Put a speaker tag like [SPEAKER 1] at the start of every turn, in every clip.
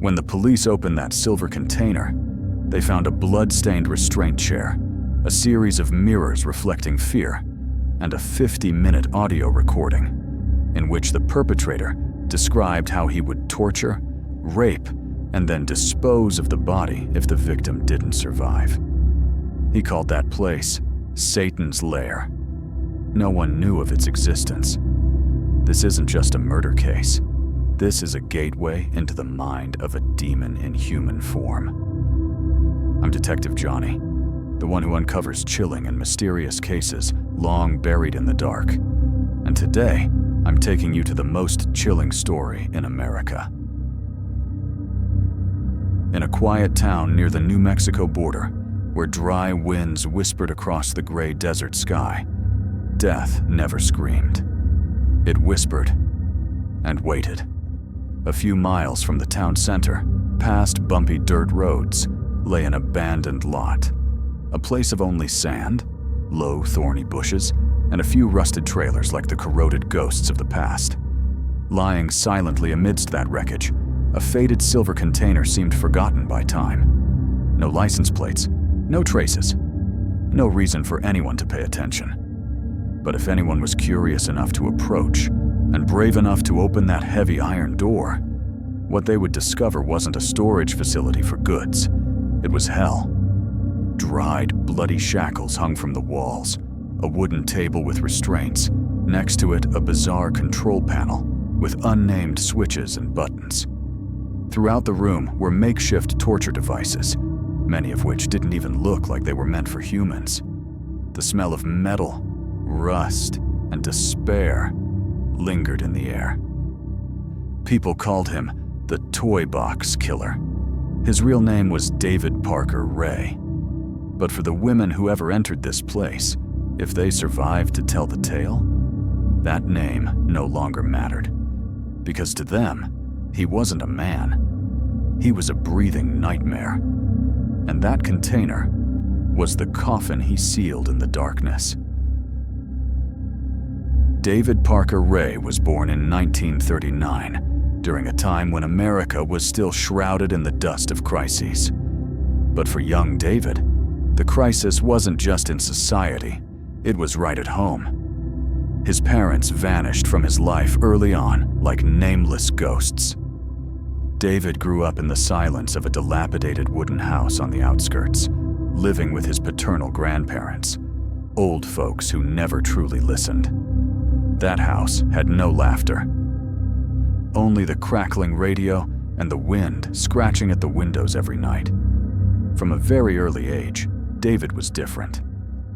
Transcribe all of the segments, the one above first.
[SPEAKER 1] When the police opened that silver container, they found a blood-stained restraint chair, a series of mirrors reflecting fear, and a 50-minute audio recording in which the perpetrator described how he would torture, rape, and then dispose of the body if the victim didn't survive. He called that place Satan's Lair. No one knew of its existence. This isn't just a murder case. This is a gateway into the mind of a demon in human form. I'm Detective Johnny, the one who uncovers chilling and mysterious cases long buried in the dark. And today, I'm taking you to the most chilling story in America. In a quiet town near the New Mexico border, where dry winds whispered across the gray desert sky, death never screamed. It whispered and waited. A few miles from the town center, past bumpy dirt roads, lay an abandoned lot. A place of only sand, low thorny bushes, and a few rusted trailers like the corroded ghosts of the past. Lying silently amidst that wreckage, a faded silver container seemed forgotten by time. No license plates, no traces, no reason for anyone to pay attention. But if anyone was curious enough to approach, and brave enough to open that heavy iron door, what they would discover wasn't a storage facility for goods. It was hell. Dried, bloody shackles hung from the walls, a wooden table with restraints, next to it a bizarre control panel with unnamed switches and buttons. Throughout the room were makeshift torture devices, many of which didn't even look like they were meant for humans. The smell of metal, rust, and despair lingered in the air. People called him the Toy Box Killer. His real name was David Parker Ray. But for the women who ever entered this place, if they survived to tell the tale, that name no longer mattered. Because to them, he wasn't a man. He was a breathing nightmare. And that container was the coffin he sealed in the darkness. David Parker Ray was born in 1939, during a time when America was still shrouded in the dust of crises. But for young David, the crisis wasn't just in society, it was right at home. His parents vanished from his life early on like nameless ghosts. David grew up in the silence of a dilapidated wooden house on the outskirts, living with his paternal grandparents, old folks who never truly listened. That house had no laughter. Only the crackling radio and the wind scratching at the windows every night. From a very early age, David was different.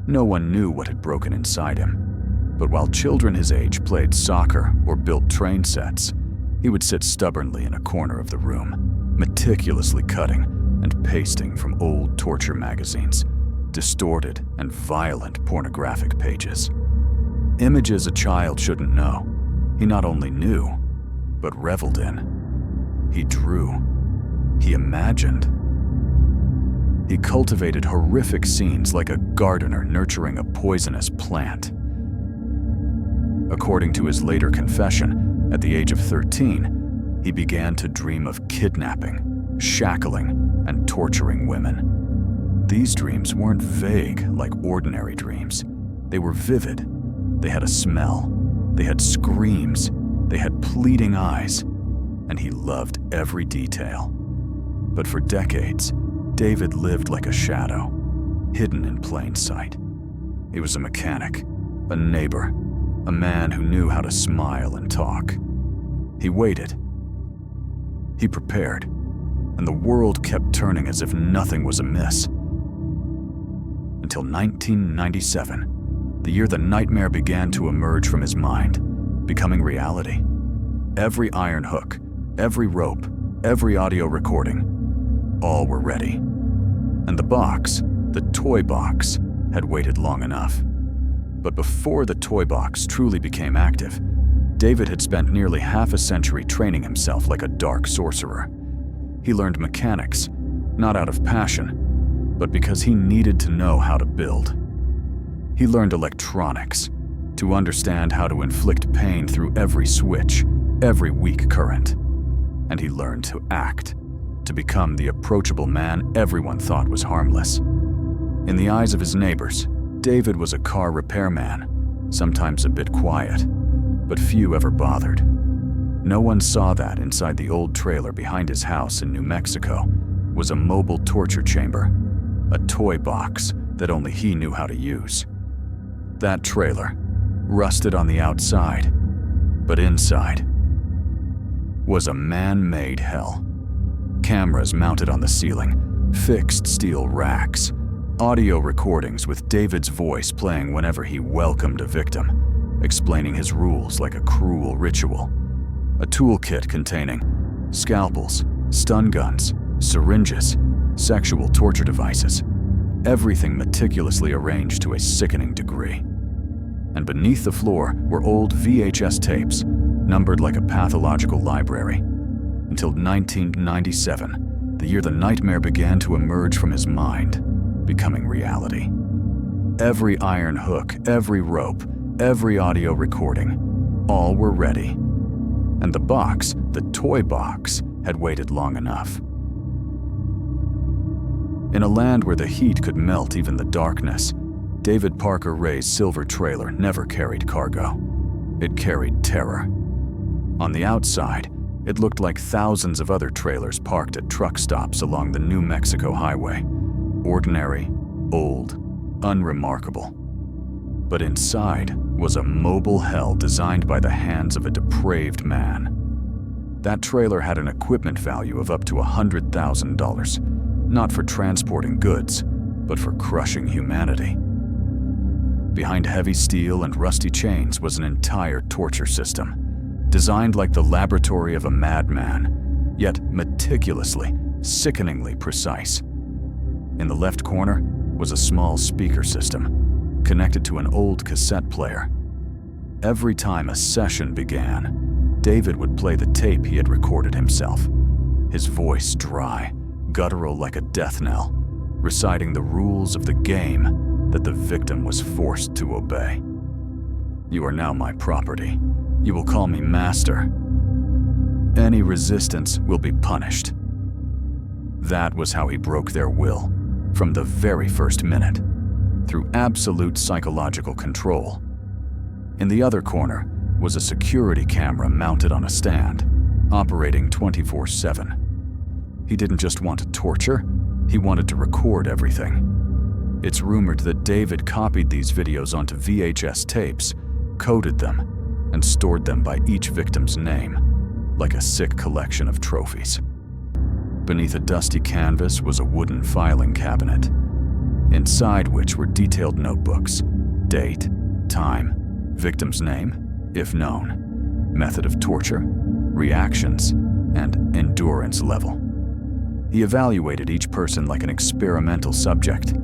[SPEAKER 1] No one knew what had broken inside him. But while children his age played soccer or built train sets, he would sit stubbornly in a corner of the room, meticulously cutting and pasting from old torture magazines, distorted and violent pornographic pages. Images a child shouldn't know. He not only knew, but reveled in. He drew. He imagined. He cultivated horrific scenes like a gardener nurturing a poisonous plant. According to his later confession, at the age of 13, he began to dream of kidnapping, shackling, and torturing women. These dreams weren't vague like ordinary dreams. They were vivid. They had a smell. They had screams. They had pleading eyes. And he loved every detail. But for decades, David lived like a shadow, hidden in plain sight. He was a mechanic, a neighbor, a man who knew how to smile and talk. He waited. He prepared, and the world kept turning as if nothing was amiss. Until 1997, the year the nightmare began to emerge from his mind, becoming reality. Every iron hook, every rope, every audio recording, all were ready. And the box, the toy box, had waited long enough. But before the toy box truly became active, David had spent nearly half a century training himself like a dark sorcerer. He learned mechanics, not out of passion, but because he needed to know how to build. He learned electronics, to understand how to inflict pain through every switch, every weak current. And he learned to act, to become the approachable man everyone thought was harmless. In the eyes of his neighbors, David was a car repairman, sometimes a bit quiet, but few ever bothered. No one saw that inside the old trailer behind his house in New Mexico was a mobile torture chamber, a toy box that only he knew how to use. That trailer, rusted on the outside, but inside, was a man-made hell. Cameras mounted on the ceiling, fixed steel racks, audio recordings with David's voice playing whenever he welcomed a victim, explaining his rules like a cruel ritual. A toolkit containing scalpels, stun guns, syringes, sexual torture devices, everything meticulously arranged to a sickening degree. And beneath the floor were old VHS tapes, numbered like a pathological library, until 1997, the year the nightmare began to emerge from his mind, becoming reality. Every iron hook, every rope, every audio recording, all were ready. And the box, the toy box, had waited long enough. In a land where the heat could melt even the darkness, David Parker Ray's silver trailer never carried cargo. It carried terror. On the outside, it looked like thousands of other trailers parked at truck stops along the New Mexico highway. Ordinary, old, unremarkable. But inside was a mobile hell designed by the hands of a depraved man. That trailer had an equipment value of up to $100,000, not for transporting goods, but for crushing humanity. Behind heavy steel and rusty chains was an entire torture system, designed like the laboratory of a madman, yet meticulously, sickeningly precise. In the left corner was a small speaker system, connected to an old cassette player. Every time a session began, David would play the tape he had recorded himself, his voice dry, guttural like a death knell, reciting the rules of the game that the victim was forced to obey. "You are now my property. You will call me master. Any resistance will be punished." That was how he broke their will, from the very first minute, through absolute psychological control. In the other corner was a security camera mounted on a stand, operating 24/7. He didn't just want to torture, he wanted to record everything. It's rumored that David copied these videos onto VHS tapes, coded them, and stored them by each victim's name, like a sick collection of trophies. Beneath a dusty canvas was a wooden filing cabinet, inside which were detailed notebooks, date, time, victim's name, if known, method of torture, reactions, and endurance level. He evaluated each person like an experimental subject.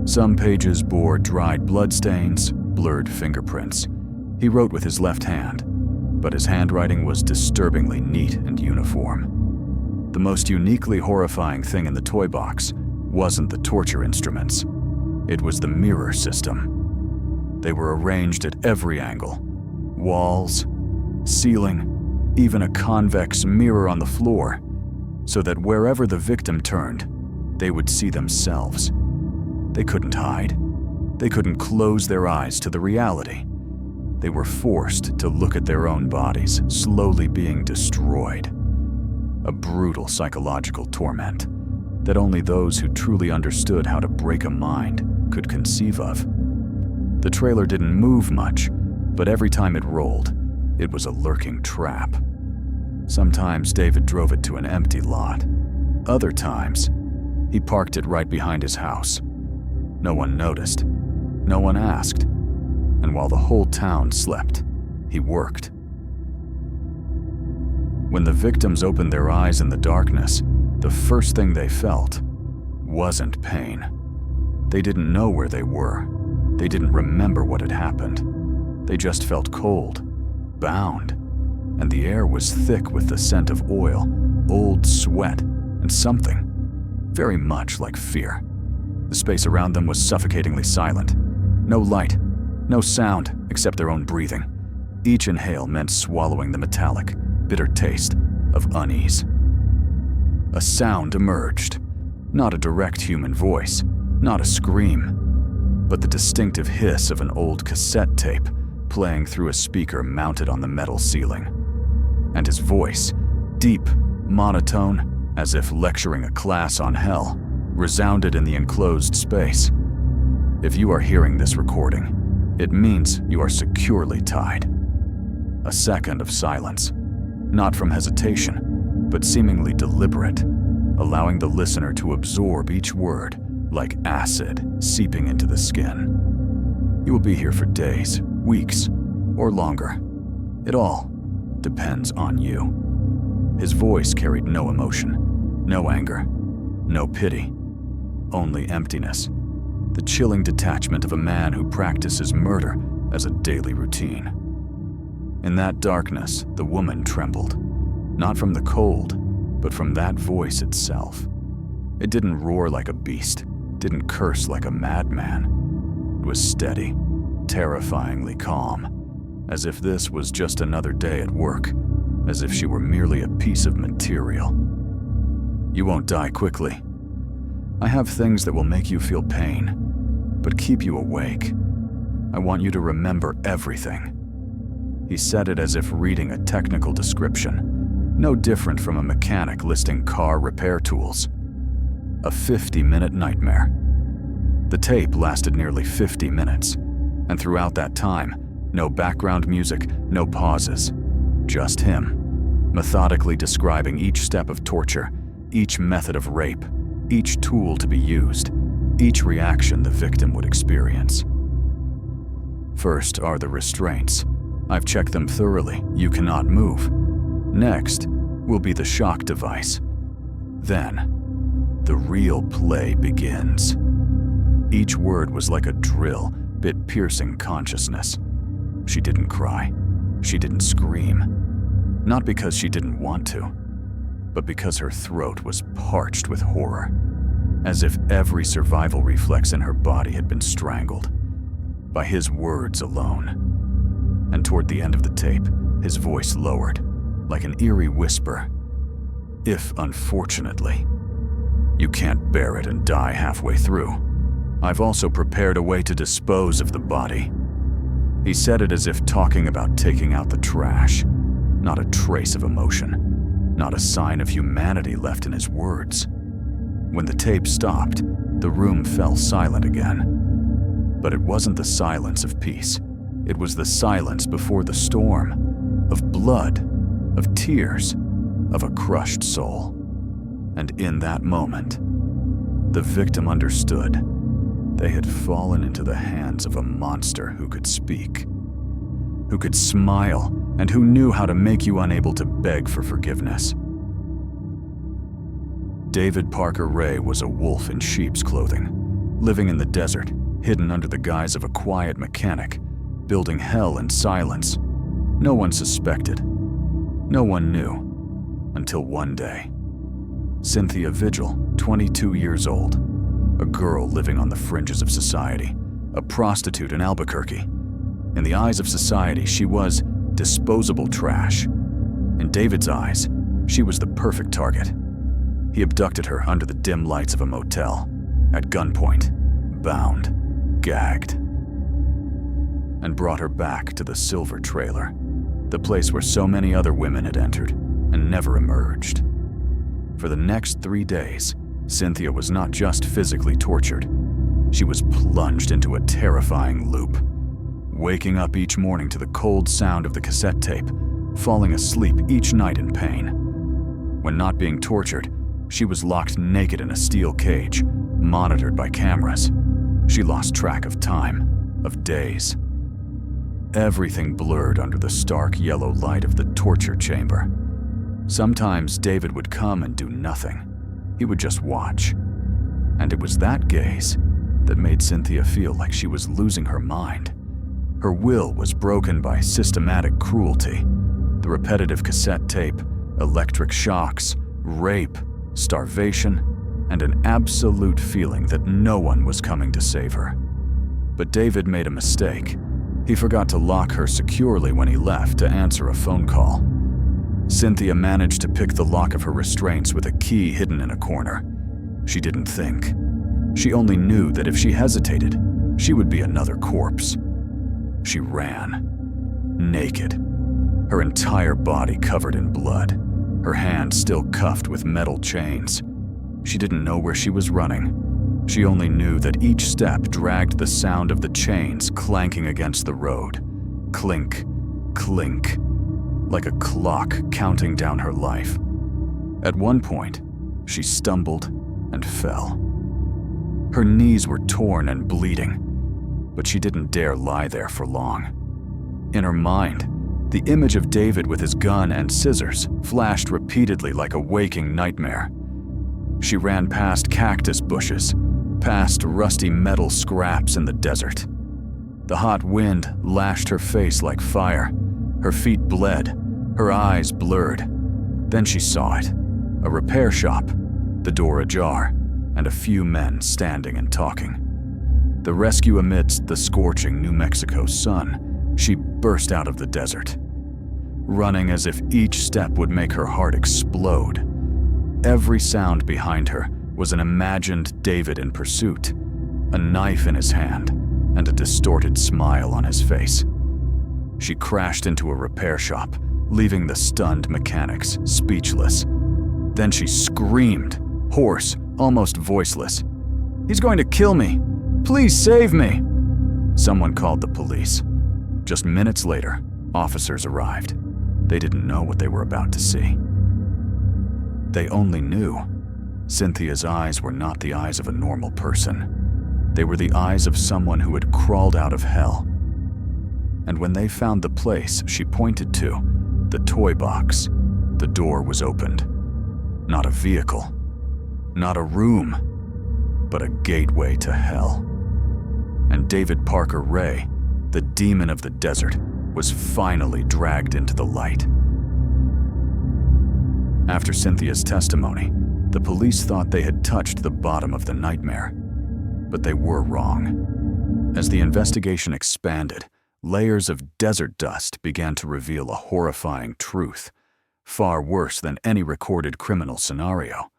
[SPEAKER 1] Some pages bore dried bloodstains, blurred fingerprints. He wrote with his left hand, but his handwriting was disturbingly neat and uniform. The most uniquely horrifying thing in the toy box wasn't the torture instruments. It was the mirror system. They were arranged at every angle. Walls, ceiling, even a convex mirror on the floor, so that wherever the victim turned, they would see themselves. They couldn't hide. They couldn't close their eyes to the reality. They were forced to look at their own bodies slowly being destroyed. A brutal psychological torment that only those who truly understood how to break a mind could conceive of. The trailer didn't move much, but every time it rolled, it was a lurking trap. Sometimes David drove it to an empty lot. Other times, he parked it right behind his house. No one noticed. No one asked. And while the whole town slept, he worked. When the victims opened their eyes in the darkness, the first thing they felt wasn't pain. They didn't know where they were. They didn't remember what had happened. They just felt cold, bound, and the air was thick with the scent of oil, old sweat, and something very much like fear. The space around them was suffocatingly silent. No light, no sound except their own breathing. Each inhale meant swallowing the metallic, bitter taste of unease. a sound emerged. Not a direct human voice, not a scream, but the distinctive hiss of an old cassette tape playing through a speaker mounted on the metal ceiling. And his voice, deep, monotone, as if lecturing a class on hell, resounded in the enclosed space. If you are hearing this recording, it means you are securely tied. A second of silence, not from hesitation, but seemingly deliberate, allowing the listener to absorb each word like acid seeping into the skin. You will be here for days, weeks, or longer. It all depends on you. His voice carried no emotion, no anger, no pity, only emptiness. The chilling detachment of a man who practices murder as a daily routine. In that darkness, the woman trembled, not from the cold, but from that voice itself. It didn't roar like a beast, didn't curse like a madman. It was steady, terrifyingly calm, as if this was just another day at work, as if she were merely a piece of material. You won't die quickly. I have things that will make you feel pain, but keep you awake. I want you to remember everything. He said it as if reading a technical description, no different from a mechanic listing car repair tools. A 50-minute nightmare. The tape lasted nearly 50 minutes, and throughout that time, no background music, no pauses, just him, methodically describing each step of torture, each method of rape, each tool to be used, each reaction the victim would experience. First are the restraints. I've checked them thoroughly. You cannot move. Next will be the shock device. Then, the real play begins. Each word was like a drill, bit piercing consciousness. She didn't cry. She didn't scream. Not because she didn't want to, but because her throat was parched with horror, as if every survival reflex in her body had been strangled by his words alone. And toward the end of the tape, his voice lowered, like an eerie whisper. If, unfortunately, you can't bear it and die halfway through, I've also prepared a way to dispose of the body. He said it as if talking about taking out the trash, not a trace of emotion, not a sign of humanity left in his words. When the tape stopped, the room fell silent again. But it wasn't the silence of peace. It was the silence before the storm, of blood, of tears, of a crushed soul. And in that moment, the victim understood. They had fallen into the hands of a monster who could speak, who could smile, and who knew how to make you unable to beg for forgiveness. David Parker Ray was a wolf in sheep's clothing, living in the desert, hidden under the guise of a quiet mechanic, building hell in silence. No one suspected. No one knew. Until one day. Cynthia Vigil, 22 years old, a girl living on the fringes of society, a prostitute in Albuquerque. In the eyes of society, she was disposable trash. In David's eyes, she was the perfect target. He abducted her under the dim lights of a motel, at gunpoint, bound, gagged, and brought her back to the Silver Trailer, the place where so many other women had entered and never emerged. For the next 3 days, Cynthia was not just physically tortured. She was plunged into a terrifying loop, waking up each morning to the cold sound of the cassette tape, falling asleep each night in pain. When not being tortured, she was locked naked in a steel cage, monitored by cameras. She lost track of time, of days. Everything blurred under the stark yellow light of the torture chamber. Sometimes David would come and do nothing. He would just watch. And it was that gaze that made Cynthia feel like she was losing her mind. Her will was broken by systematic cruelty, the repetitive cassette tape, electric shocks, rape, starvation, and an absolute feeling that no one was coming to save her. But David made a mistake. He forgot to lock her securely when he left to answer a phone call. Cynthia managed to pick the lock of her restraints with a key hidden in a corner. She didn't think. She only knew that if she hesitated, she would be another corpse. She ran. Naked. Her entire body covered in blood. Her hands still cuffed with metal chains. She didn't know where she was running. She only knew that each step dragged the sound of the chains clanking against the road. Clink, clink, like a clock counting down her life. At one point, she stumbled and fell. Her knees were torn and bleeding, but she didn't dare lie there for long. In her mind, the image of David with his gun and scissors flashed repeatedly like a waking nightmare. She ran past cactus bushes, past rusty metal scraps in the desert. The hot wind lashed her face like fire. Her feet bled, her eyes blurred. Then she saw it, a repair shop, the door ajar, and a few men standing and talking. The rescue amidst the scorching New Mexico sun, she burst out of the desert, running as if each step would make her heart explode. Every sound behind her was an imagined David in pursuit, a knife in his hand, and a distorted smile on his face. She crashed into a repair shop, leaving the stunned mechanics speechless. Then she screamed, hoarse, almost voiceless. "He's going to kill me! Please save me!" Someone called the police. Just minutes later, officers arrived. They didn't know what they were about to see. They only knew Cynthia's eyes were not the eyes of a normal person. They were the eyes of someone who had crawled out of hell. And when they found the place she pointed to, the toy box, the door was opened. Not a vehicle, not a room, but a gateway to hell. And David Parker Ray, the demon of the desert, was finally dragged into the light. After Cynthia's testimony, the police thought they had touched the bottom of the nightmare, but they were wrong. As the investigation expanded, layers of desert dust began to reveal a horrifying truth, far worse than any recorded criminal scenario.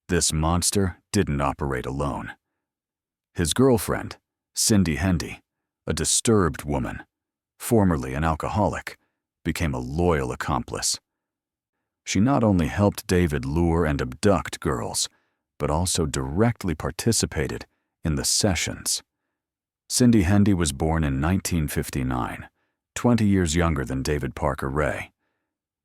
[SPEAKER 1] This monster didn't operate alone. His girlfriend, Cindy Hendy, a disturbed woman, formerly an alcoholic, became a loyal accomplice. She not only helped David lure and abduct girls, but also directly participated in the sessions. Cindy Hendy was born in 1959, 20 years younger than David Parker Ray.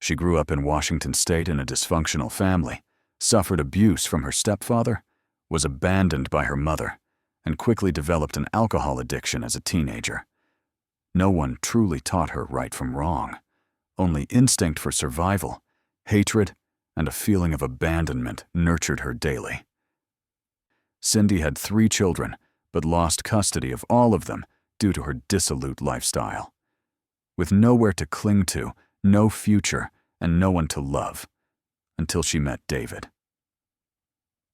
[SPEAKER 1] She grew up in Washington State in a dysfunctional family, suffered abuse from her stepfather, was abandoned by her mother, and quickly developed an alcohol addiction as a teenager. No one truly taught her right from wrong. Only instinct for survival, hatred, and a feeling of abandonment nurtured her daily. Cindy had 3 children, but lost custody of all of them due to her dissolute lifestyle. With nowhere to cling to, no future, and no one to love, until she met David.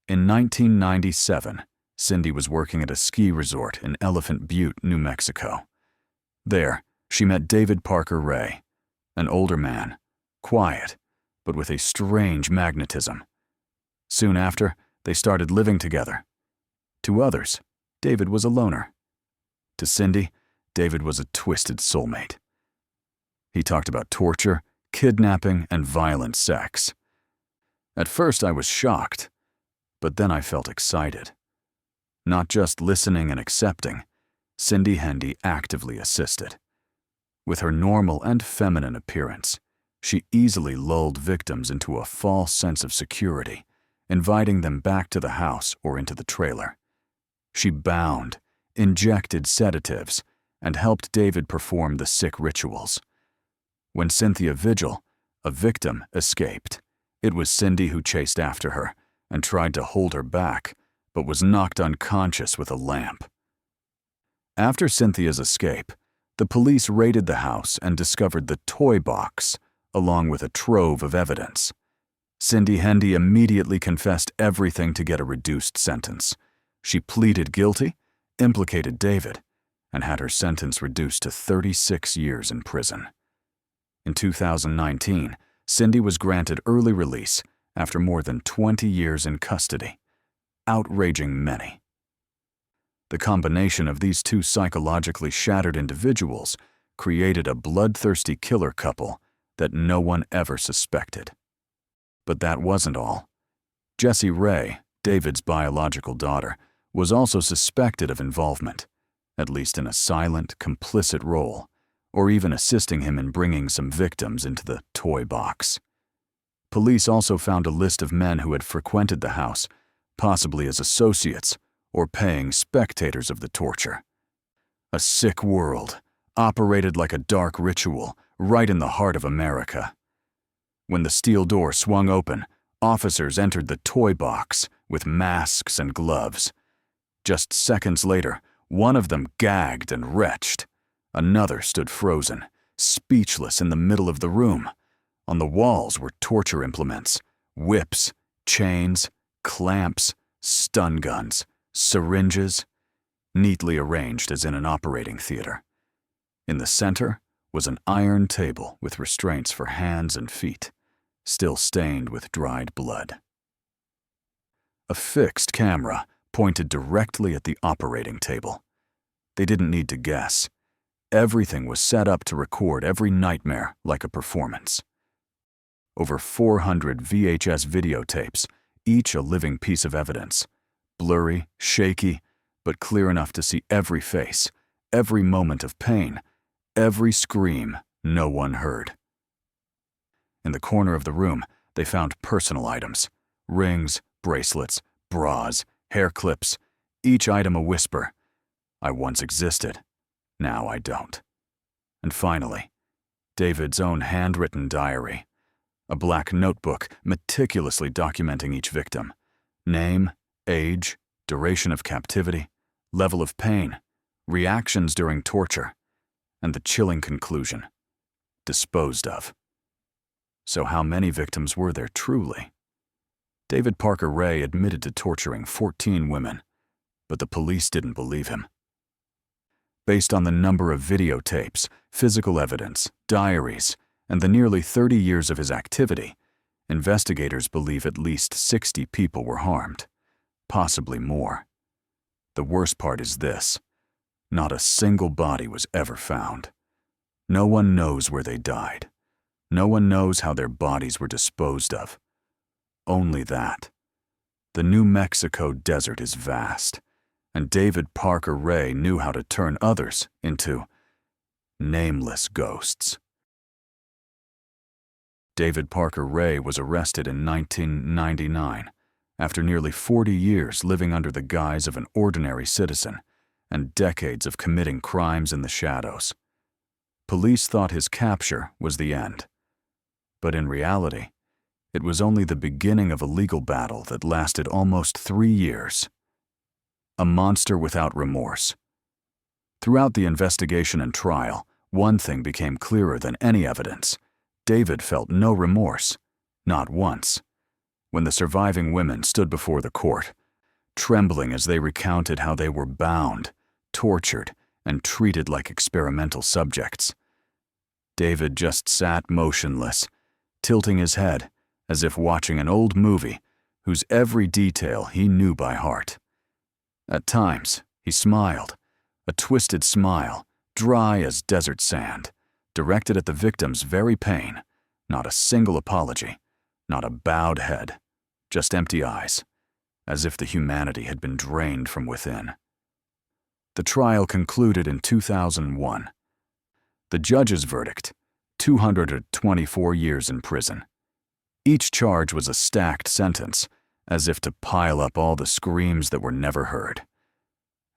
[SPEAKER 1] In 1997, Cindy was working at a ski resort in Elephant Butte, New Mexico. There, she met David Parker Ray, an older man, quiet, but with a strange magnetism. Soon after, they started living together. To others, David was a loner. To Cindy, David was a twisted soulmate. He talked about torture, kidnapping, and violent sex. At first, I was shocked, but then I felt excited. Not just listening and accepting, Cindy Hendy actively assisted. With her normal and feminine appearance, she easily lulled victims into a false sense of security, inviting them back to the house or into the trailer. She bound, injected sedatives, and helped David perform the sick rituals. When Cynthia Vigil, a victim, escaped, it was Cindy who chased after her and tried to hold her back, but was knocked unconscious with a lamp. After Cynthia's escape, the police raided the house and discovered the toy box, along with a trove of evidence. Cindy Hendy immediately confessed everything to get a reduced sentence. She pleaded guilty, implicated David, and had her sentence reduced to 36 years in prison. In 2019, Cindy was granted early release after more than 20 years in custody, outraging many. The combination of these two psychologically shattered individuals created a bloodthirsty killer couple that no one ever suspected. But that wasn't all. Jessie Ray, David's biological daughter, was also suspected of involvement, at least in a silent, complicit role, or even assisting him in bringing some victims into the toy box. Police also found a list of men who had frequented the house, possibly as associates or paying spectators of the torture. A sick world, operated like a dark ritual, right in the heart of America. When the steel door swung open, officers entered the toy box with masks and gloves. Just seconds later, one of them gagged and retched. Another stood frozen, speechless in the middle of the room. On the walls were torture implements, whips, chains, clamps, stun guns, syringes, neatly arranged as in an operating theater. In the center was an iron table with restraints for hands and feet, still stained with dried blood. A fixed camera pointed directly at the operating table. They didn't need to guess. Everything was set up to record every nightmare like a performance. Over 400 VHS videotapes, each a living piece of evidence, blurry, shaky, but clear enough to see every face, every moment of pain, every scream no one heard. In the corner of the room, they found personal items, rings, bracelets, bras, hair clips, each item a whisper. I once existed, now I don't. And finally, David's own handwritten diary, a black notebook meticulously documenting each victim, name, age, duration of captivity, level of pain, reactions during torture, and the chilling conclusion, disposed of. So how many victims were there truly? David Parker Ray admitted to torturing 14 women, but the police didn't believe him. Based on the number of videotapes, physical evidence, diaries, and the nearly 30 years of his activity, investigators believe at least 60 people were harmed, possibly more. The worst part is this: not a single body was ever found. No one knows where they died. No one knows how their bodies were disposed of. Only that. The New Mexico desert is vast, and David Parker Ray knew how to turn others into nameless ghosts. David Parker Ray was arrested in 1999 after nearly 40 years living under the guise of an ordinary citizen and decades of committing crimes in the shadows. Police thought his capture was the end, but in reality, it was only the beginning of a legal battle that lasted almost 3 years. A monster without remorse. Throughout the investigation and trial, one thing became clearer than any evidence. David felt no remorse, not once. When the surviving women stood before the court, trembling as they recounted how they were bound, tortured, and treated like experimental subjects, David just sat motionless, tilting his head as if watching an old movie whose every detail he knew by heart. At times, he smiled, a twisted smile, dry as desert sand, directed at the victim's very pain. Not a single apology, not a bowed head, just empty eyes, as if the humanity had been drained from within. The trial concluded in 2001. The judge's verdict: 224 years in prison. Each charge was a stacked sentence, as if to pile up all the screams that were never heard.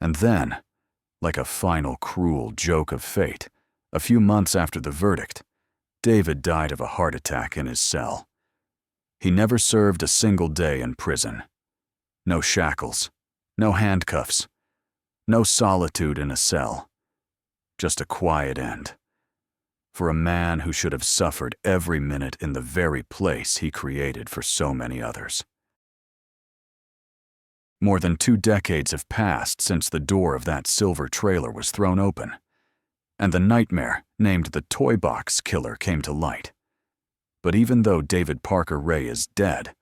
[SPEAKER 1] And then, like a final cruel joke of fate, a few months after the verdict, David died of a heart attack in his cell. He never served a single day in prison. No shackles, no handcuffs, no solitude in a cell. Just a quiet end. For a man who should have suffered every minute in the very place he created for so many others. More than 2 decades have passed since the door of that silver trailer was thrown open, and the nightmare named the Toy Box Killer came to light. But even though David Parker Ray is dead,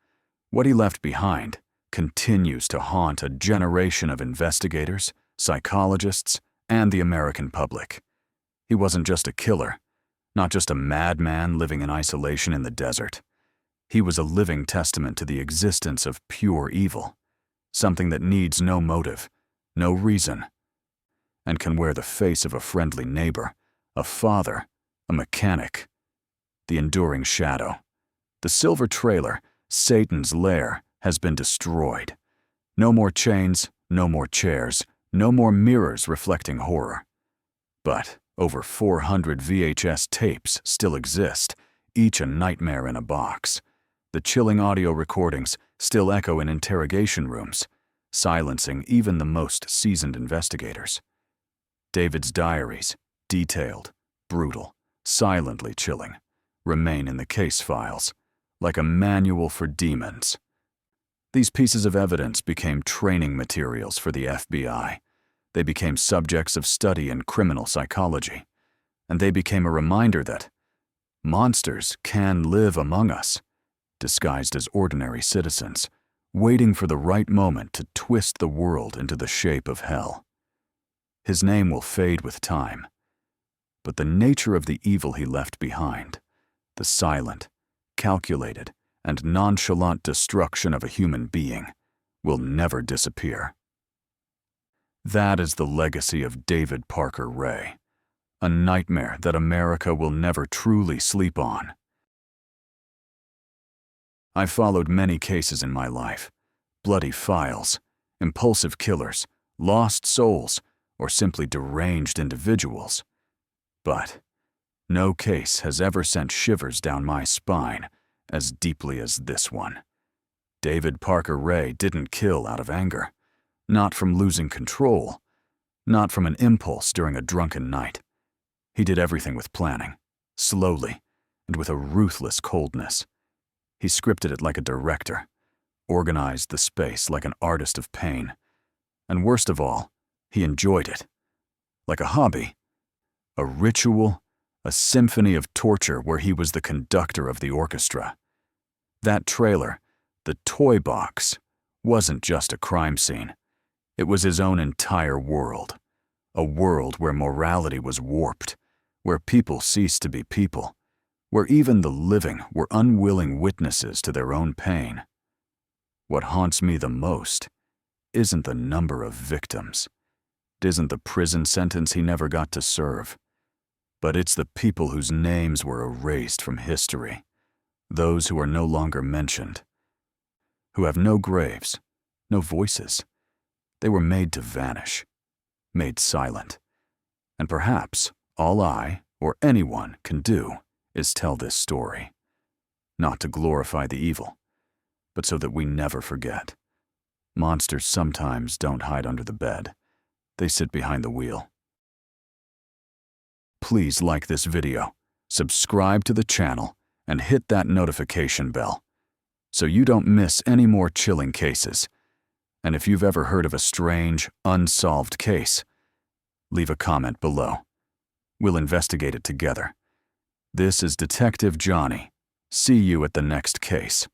[SPEAKER 1] what he left behind continues to haunt a generation of investigators, psychologists, and the American public. He wasn't just a killer, not just a madman living in isolation in the desert. He was a living testament to the existence of pure evil, something that needs no motive, no reason, and can wear the face of a friendly neighbor, a father, a mechanic. The enduring shadow. The silver trailer, Satan's lair, has been destroyed. No more chains, no more chairs, no more mirrors reflecting horror. But over 400 VHS tapes still exist, each a nightmare in a box. The chilling audio recordings still echo in interrogation rooms, silencing even the most seasoned investigators. David's diaries, detailed, brutal, silently chilling, remain in the case files, like a manual for demons. These pieces of evidence became training materials for the FBI. They became subjects of study in criminal psychology, and they became a reminder that monsters can live among us, disguised as ordinary citizens, waiting for the right moment to twist the world into the shape of hell. His name will fade with time, but the nature of the evil he left behind, the silent, calculated, and nonchalant destruction of a human being, will never disappear. That is the legacy of David Parker Ray, a nightmare that America will never truly sleep on. I've followed many cases in my life, bloody files, impulsive killers, lost souls, or simply deranged individuals. But no case has ever sent shivers down my spine as deeply as this one. David Parker Ray didn't kill out of anger, not from losing control, not from an impulse during a drunken night. He did everything with planning, slowly, and with a ruthless coldness. He scripted it like a director, organized the space like an artist of pain, and worst of all, he enjoyed it. Like a hobby, a ritual, a symphony of torture where he was the conductor of the orchestra. That trailer, the toy box, wasn't just a crime scene. It was his own entire world. A world where morality was warped, where people ceased to be people, where even the living were unwilling witnesses to their own pain. What haunts me the most isn't the number of victims. It isn't the prison sentence he never got to serve. But it's the people whose names were erased from history, those who are no longer mentioned, who have no graves, no voices. They were made to vanish, made silent. And perhaps all I, or anyone, can do is tell this story, not to glorify the evil, but so that we never forget. Monsters sometimes don't hide under the bed. They sit behind the wheel. Please like this video, subscribe to the channel, and hit that notification bell so you don't miss any more chilling cases. And if you've ever heard of a strange, unsolved case, leave a comment below. We'll investigate it together. This is Detective Johnny. See you at the next case.